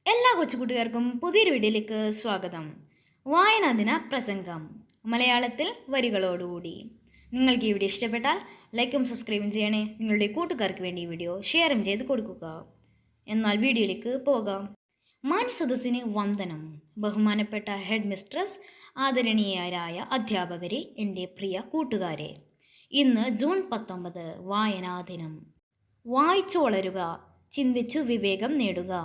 എല്ലാ കൊച്ചുകൂട്ടുകാർക്കും പുതിയൊരു വീഡിയോയിലേക്ക് സ്വാഗതം. വായനാ ദിന പ്രസംഗം മലയാളത്തിൽ വരികളോടുകൂടി. നിങ്ങൾക്ക് ഈ വീഡിയോ ഇഷ്ടപ്പെട്ടാൽ ലൈക്കും സബ്സ്ക്രൈബും ചെയ്യണേ. നിങ്ങളുടെ കൂട്ടുകാർക്ക് വേണ്ടി ഈ വീഡിയോ ഷെയറും ചെയ്ത് കൊടുക്കുക. എന്നാൽ വീഡിയോയിലേക്ക് പോകാം. മാന്യസദസ്സിന് വന്ദനം. ബഹുമാനപ്പെട്ട ഹെഡ് മിസ്ട്രസ്, ആദരണീയരായ അധ്യാപകരെ, എൻ്റെ പ്രിയ കൂട്ടുകാരെ, ഇന്ന് ജൂൺ 19 വായനാ ദിനം. വായിച്ചു വളരുക, ചിന്തിച്ചു വിവേകം നേടുക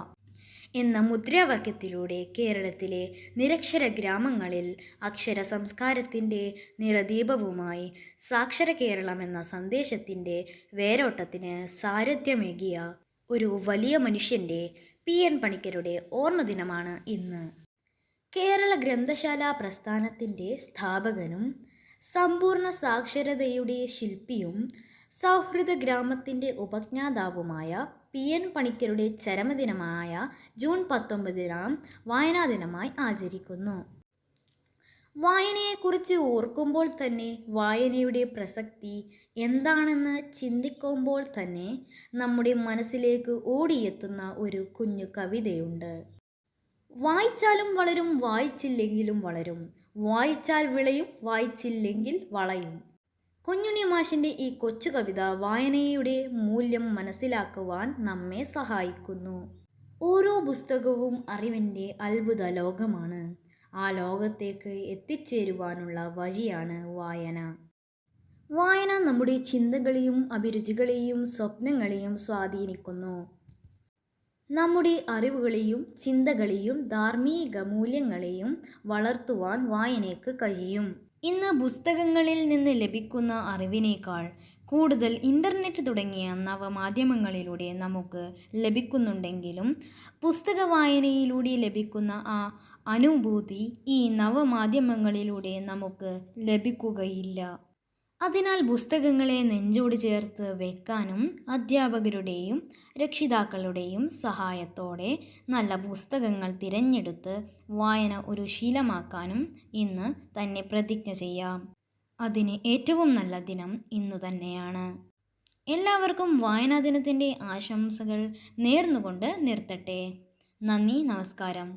എന്ന മുദ്രാവാക്യത്തിലൂടെ കേരളത്തിലെ നിരക്ഷര ഗ്രാമങ്ങളിൽ അക്ഷര സംസ്കാരത്തിൻ്റെ നിറദീപവുമായി സാക്ഷര കേരളം എന്ന സന്ദേശത്തിൻ്റെ വേരോട്ടത്തിന് സാരഥ്യമേകിയ ഒരു വലിയ മനുഷ്യൻ്റെ PN പണിക്കരുടെ ഓർമ്മദിനമാണ് ഇന്ന്. കേരള ഗ്രന്ഥശാല പ്രസ്ഥാനത്തിൻ്റെ സ്ഥാപകനും സമ്പൂർണ്ണ സാക്ഷരതയുടെ ശില്പിയും സൗഹൃദ ഗ്രാമത്തിൻ്റെ ഉപജ്ഞാതാവുമായ PN പണിക്കരുടെ ചരമദിനമായ ജൂൺ 19 വായനാ ദിനമായി ആചരിക്കുന്നു. വായനയെക്കുറിച്ച് ഓർക്കുമ്പോൾ തന്നെ, വായനയുടെ പ്രസക്തി എന്താണെന്ന് ചിന്തിക്കുമ്പോൾ തന്നെ നമ്മുടെ മനസ്സിലേക്ക് ഓടിയെത്തുന്ന ഒരു കുഞ്ഞു കവിതയുണ്ട്. വായിച്ചാലും വളരും, വായിച്ചില്ലെങ്കിലും വളരും, വായിച്ചാൽ വിളയും, വായിച്ചില്ലെങ്കിൽ വളയും. കുഞ്ഞുണ്ണി മാഷിൻ്റെ ഈ കൊച്ചു കവിത വായനയുടെ മൂല്യം മനസ്സിലാക്കുവാൻ നമ്മെ സഹായിക്കുന്നു. ഓരോ പുസ്തകവും അറിവിൻ്റെ അത്ഭുത ലോകമാണ്. ആ ലോകത്തേക്ക് എത്തിച്ചേരുവാനുള്ള വഴിയാണ് വായന. വായന നമ്മുടെ ചിന്തകളെയും അഭിരുചികളെയും സ്വപ്നങ്ങളെയും സ്വാധീനിക്കുന്നു. നമ്മുടെ അറിവുകളെയും ചിന്തകളെയും ധാർമ്മിക മൂല്യങ്ങളെയും വളർത്തുവാൻ വായനയ്ക്ക് കഴിയും. ഇന്ന് പുസ്തകങ്ങളിൽ നിന്ന് ലഭിക്കുന്ന അറിവിനേക്കാൾ കൂടുതൽ ഇൻ്റർനെറ്റ് തുടങ്ങിയ നവമാധ്യമങ്ങളിലൂടെ നമുക്ക് ലഭിക്കുന്നുണ്ടെങ്കിലും പുസ്തക വായനയിലൂടെ ലഭിക്കുന്ന ആ അനുഭൂതി ഈ നവമാധ്യമങ്ങളിലൂടെ നമുക്ക് ലഭിക്കുകയില്ല. അതിനാൽ പുസ്തകങ്ങളെ നെഞ്ചോട് ചേർത്ത് വെക്കാനും അധ്യാപകരുടെയും രക്ഷിതാക്കളുടെയും സഹായത്തോടെ നല്ല പുസ്തകങ്ങൾ തിരഞ്ഞെടുത്ത് വായന ഒരു ശീലമാക്കാനും ഇന്ന് തന്നെ പ്രതിജ്ഞ ചെയ്യാം. അതിന് ഏറ്റവും നല്ല ദിനം ഇന്നു തന്നെയാണ്. എല്ലാവർക്കും വായനാ ദിനത്തിൻ്റെ ആശംസകൾ നേർന്നുകൊണ്ട് നിർത്തട്ടെ. നന്ദി, നമസ്കാരം.